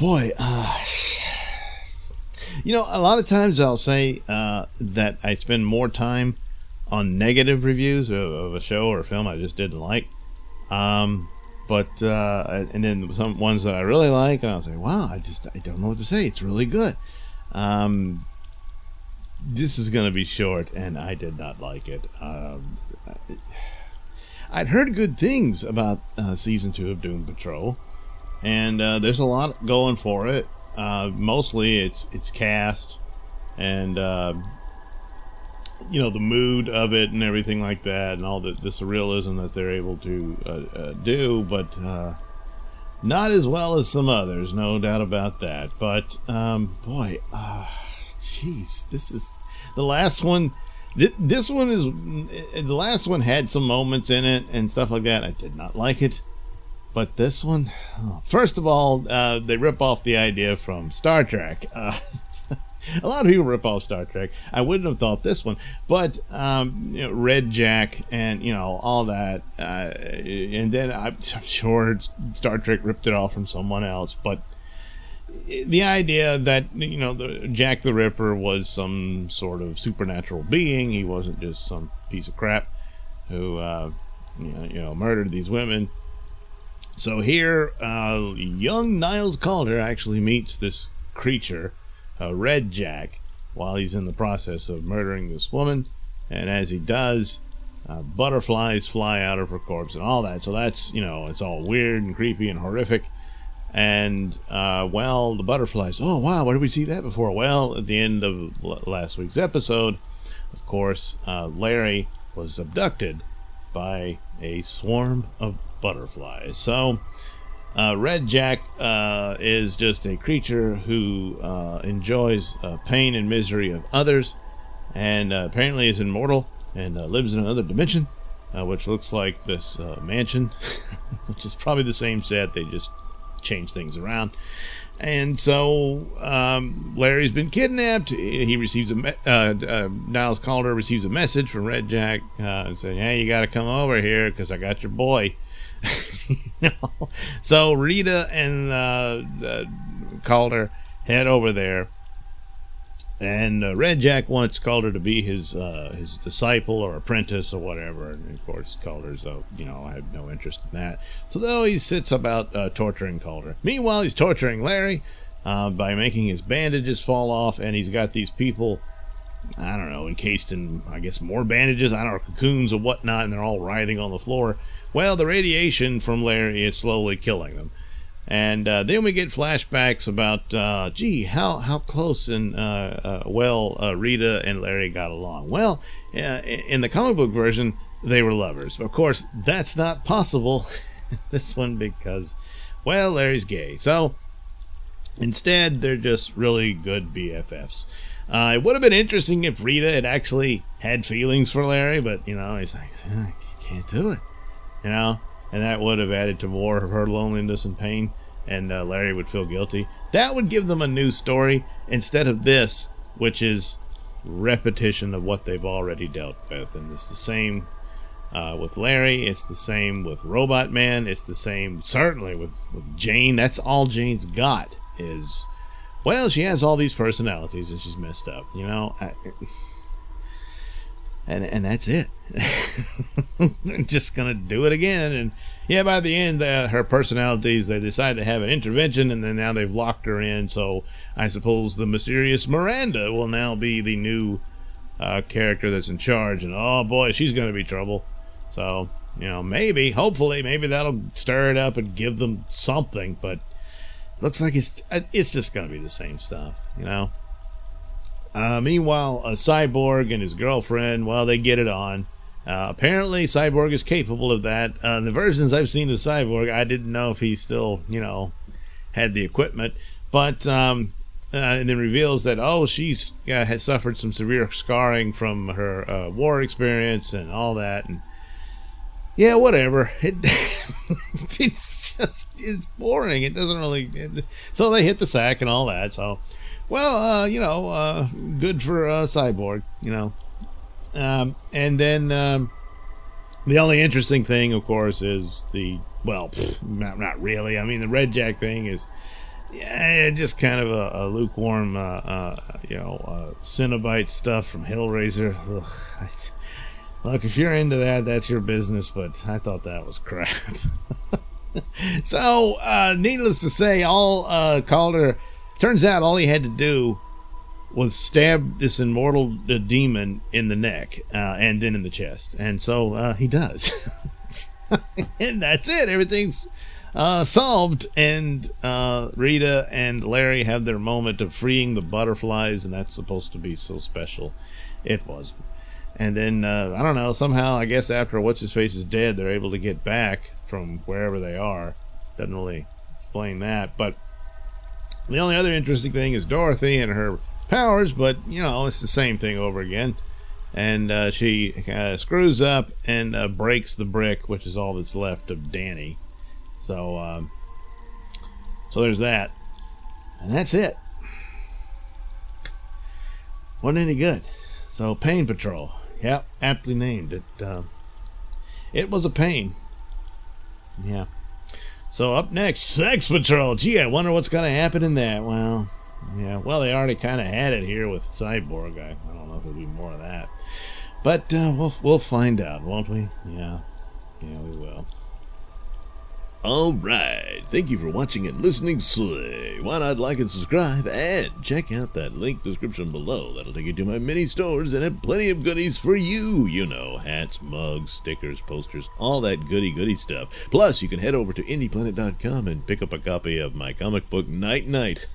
Boy, a lot of times I'll say that I spend more time on negative reviews of a show or a film I just didn't like. And then some ones that I really like, and I'll say, wow, I don't know what to say. It's really good. This is going to be short, and I did not like it. I'd heard good things about season 2 of Doom Patrol, and there's a lot going for it. Mostly it's cast and the mood of it and everything like that, and all the surrealism that they're able to do, but not as well as some others, no doubt about that. But jeez, this is the last one. This one is the last one had some moments in it and stuff like that. I did not like it. But this one, first of all, they rip off the idea from Star Trek. A lot of people rip off Star Trek. I wouldn't have thought this one, but Red Jack and all that, and then I'm sure Star Trek ripped it off from someone else. But the idea that Jack the Ripper was some sort of supernatural being, he wasn't just some piece of crap who murdered these women. So here, young Niles Calder actually meets this creature, Red Jack, while he's in the process of murdering this woman. And as he does, butterflies fly out of her corpse and all that. So that's, it's all weird and creepy and horrific. And, the butterflies, oh, wow, where did we see that before? Well, at the end of last week's episode, of course, Larry was abducted by a swarm of butterflies. So Red Jack is just a creature who enjoys pain and misery of others, and apparently is immortal and lives in another dimension, which looks like this mansion, which is probably the same set. They just changed things around. And so Larry's been kidnapped. He receives Niles Calder receives a message from Red Jack saying, hey, you got to come over here because I got your boy. So Rita and Calder head over there, and Red Jack wants Calder to be his disciple or apprentice or whatever, and of course Calder's I have no interest in that. So though he sits about torturing Calder. Meanwhile, he's torturing Larry by making his bandages fall off, and he's got these people, I don't know, encased in, I guess, more bandages, I don't know, cocoons or whatnot, and they're all writhing on the floor. Well, the radiation from Larry is slowly killing them. And then we get flashbacks about, how close and Rita and Larry got along. Well, in the comic book version, they were lovers. Of course, that's not possible in this one because, Larry's gay. So, instead, they're just really good BFFs. It would have been interesting if Rita had actually had feelings for Larry, but, he's like, I can't do it. And that would have added to more of her loneliness and pain, and Larry would feel guilty. That would give them a new story instead of this, which is repetition of what they've already dealt with. And it's the same with Larry, it's the same with Robot Man, it's the same certainly with Jane. That's all Jane's got is, she has all these personalities and she's messed up, and that's it. They're just gonna do it again, and by the end, her personalities, they decide to have an intervention, and then now they've locked her in. So I suppose the mysterious Miranda will now be the new character that's in charge, and oh boy, she's gonna be trouble. So hopefully that'll stir it up and give them something, but looks like it's just gonna be the same stuff. Meanwhile, Cyborg and his girlfriend, they get it on. Apparently, Cyborg is capable of that. The versions I've seen of Cyborg, I didn't know if he still, had the equipment. But and then reveals that, she's has suffered some severe scarring from her war experience and all that. And whatever. It's boring. It doesn't really. So they hit the sack and all that. So. Good for Cyborg, and then the only interesting thing, of course, is not really. I mean, the Red Jack thing is Yeah, just kind of a lukewarm, Cenobite stuff from Hellraiser. Ugh. Look, if you're into that, that's your business, but I thought that was crap. So, needless to say, all Calder, turns out all he had to do was stab this immortal demon in the neck and then in the chest. And so he does. And that's it. Everything's solved. And Rita and Larry have their moment of freeing the butterflies, and that's supposed to be so special. It wasn't. And then, I don't know, somehow, I guess after What's-His-Face is dead, they're able to get back from wherever they are. Doesn't really explain that. But the only other interesting thing is Dorothy and her powers, but, it's the same thing over again. And she screws up and breaks the brick, which is all that's left of Danny. So there's that. And that's it. Wasn't any good. So, Pain Patrol. Yep, aptly named. It was a pain. Yeah. So up next, Sex Patrol. Gee, I wonder what's going to happen in that. Well, yeah. Well, they already kind of had it here with Cyborg. I don't know if there'll be more of that. But we'll find out, won't we? Yeah. Yeah, we will. Alright, thank you for watching and listening. Why not like and subscribe, and check out that link description below. That'll take you to my mini stores and have plenty of goodies for you. Hats, mugs, stickers, posters, all that goody stuff. Plus, you can head over to indieplanet.com and pick up a copy of my comic book Night Night.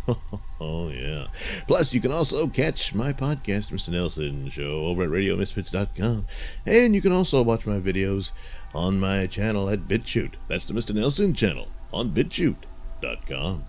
Oh, yeah. Plus, you can also catch my podcast, Mr Nailsin Show, over at RadioMisfits.com. And you can also watch my videos on my channel at BitChute. That's the Mr Nailsin channel on BitChute.com.